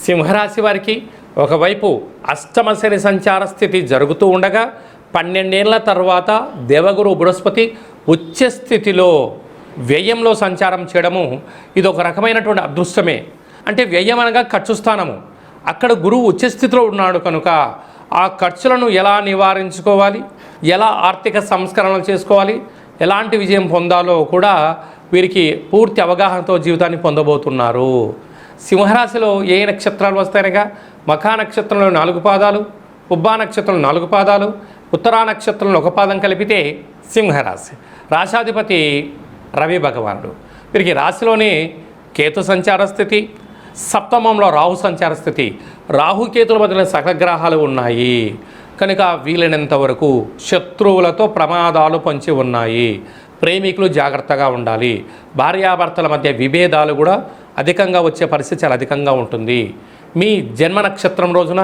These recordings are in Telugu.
సింహరాశి వారికి ఒకవైపు అష్టమ శని సంచార స్థితి జరుగుతూ ఉండగా 12 ఏళ్ల తర్వాత దేవగురు బృహస్పతి ఉచ్చ స్థితిలో వ్యయంలో సంచారం చేయడము ఇది ఒక రకమైనటువంటి అదృష్టమే. అంటే వ్యయం అనగా ఖర్చు స్థానము. అక్కడ గురువు ఉచ్చస్థితిలో ఉన్నాడు కనుక ఆ ఖర్చులను ఎలా నివారించుకోవాలి, ఎలా ఆర్థిక సంస్కరణలు చేసుకోవాలి, ఎలాంటి విజయం పొందాలో కూడా వీరికి పూర్తి అవగాహనతో జీవితాన్ని పొందబోతున్నారు. సింహరాశిలో ఏ నక్షత్రాలు వస్తాయనగా మఖా నక్షత్రంలో 4 పాదాలు, పుబ్బా నక్షత్రంలో 4 పాదాలు, ఉత్తరా నక్షత్రంలో 1 పాదం కలిపితే సింహరాశి. రాశాధిపతి రవి భగవానుడు. వీరికి రాశిలోనే కేతు సంచార స్థితి, సప్తమంలో రాహు సంచార స్థితి. రాహుకేతుల మధ్యన సకల గ్రహాలు ఉన్నాయి కనుక వీలైనంత వరకు శత్రువులతో ప్రమాదాలు పొంచి ఉన్నాయి. ప్రేమికులు జాగ్రత్తగా ఉండాలి. భార్యాభర్తల మధ్య విభేదాలు కూడా అధికంగా వచ్చే పరిస్థితి చాలా అధికంగా ఉంటుంది. మీ జన్మ నక్షత్రం రోజున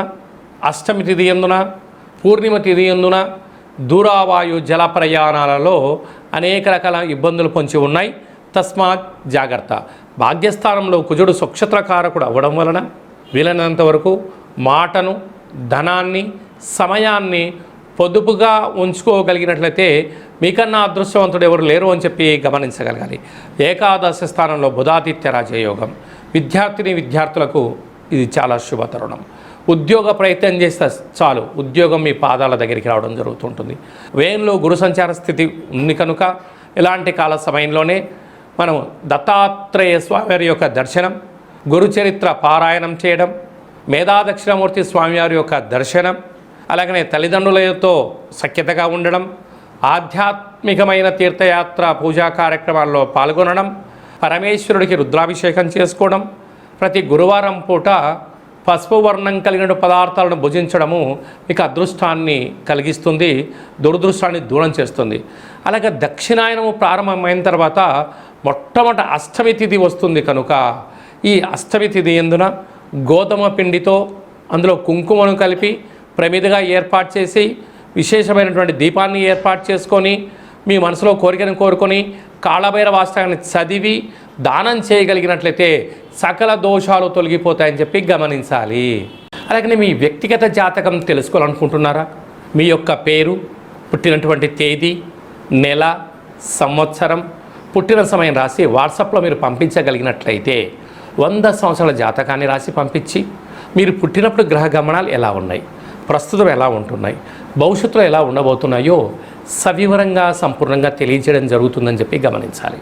అష్టమి తిథి యందున, పూర్ణిమ తిథి యందున దూరావాయు జల ప్రయాణాలలో అనేక రకాల ఇబ్బందులు పొంచి ఉన్నాయి. తస్మాత్ జాగ్రత్త. భాగ్యస్థానంలో కుజుడు స్వక్షత్రకారకుడు అవ్వడం వలన వీలైనంత వరకు మాటను, ధనాన్ని, సమయాన్ని పొదుపుగా ఉంచుకోగలిగినట్లయితే మీకన్నా అదృష్టవంతుడు ఎవరు లేరు అని చెప్పి గమనించగలగాలి. ఏకాదశ స్థానంలో బుధాదిత్య రాజయోగం. విద్యార్థులకు ఇది చాలా శుభ తరుణం. ఉద్యోగ ప్రయత్నం చేస్తే చాలు ఉద్యోగం మీ పాదాల దగ్గరికి రావడం జరుగుతుంటుంది. వ్యయంలో గురు సంచార స్థితి ఉంది కనుక ఇలాంటి కాల సమయంలోనే మనం దత్తాత్రేయ స్వామివారి యొక్క దర్శనం, గురు చరిత్ర పారాయణం చేయడం, మేధాదక్షిణామూర్తి స్వామివారి యొక్క దర్శనం, అలాగనే తల్లిదండ్రులతో సఖ్యతగా ఉండడం, ఆధ్యాత్మికమైన తీర్థయాత్ర పూజా కార్యక్రమాల్లో పాల్గొనడం, పరమేశ్వరుడికి రుద్రాభిషేకం చేసుకోవడం, ప్రతి గురువారం పూట పసుపు వర్ణం కలిగిన పదార్థాలను భుజించడము మీకు అదృష్టాన్ని కలిగిస్తుంది, దురదృష్టాన్ని దూరం చేస్తుంది. అలాగే దక్షిణాయనము ప్రారంభమైన తర్వాత మొట్టమొదటి అష్టమి తిథి వస్తుంది కనుక ఈ అష్టమి తిథి యందున గోధుమ పిండితో అందులో కుంకుమను కలిపి ప్రమిదగా ఏర్పాటు చేసి విశేషమైనటువంటి దీపాన్ని ఏర్పాటు చేసుకొని మీ మనసులో కోరికను కోరుకొని కాళభైరవ అష్టాన్ని చదివి దానం చేయగలిగినట్లయితే సకల దోషాలు తొలగిపోతాయని చెప్పి గమనించాలి. అలాగే మీ వ్యక్తిగత జాతకం తెలుసుకోవాలనుకుంటున్నారా? మీ యొక్క పేరు, పుట్టినటువంటి తేదీ, నెల, సంవత్సరం, పుట్టిన సమయం రాసి వాట్సాప్లో మీరు పంపించగలిగినట్లయితే 100 సంవత్సరాల జాతకాన్ని రాసి పంపించి మీరు పుట్టినప్పుడు గ్రహ గమనాలు ఎలా ఉన్నాయి, ప్రస్తుతం ఎలా ఉంటున్నాయి, భవిష్యత్తులో ఎలా ఉండబోతున్నాయో సవివరంగా సంపూర్ణంగా తెలియజేయడం జరుగుతుందని చెప్పి గమనించాలి.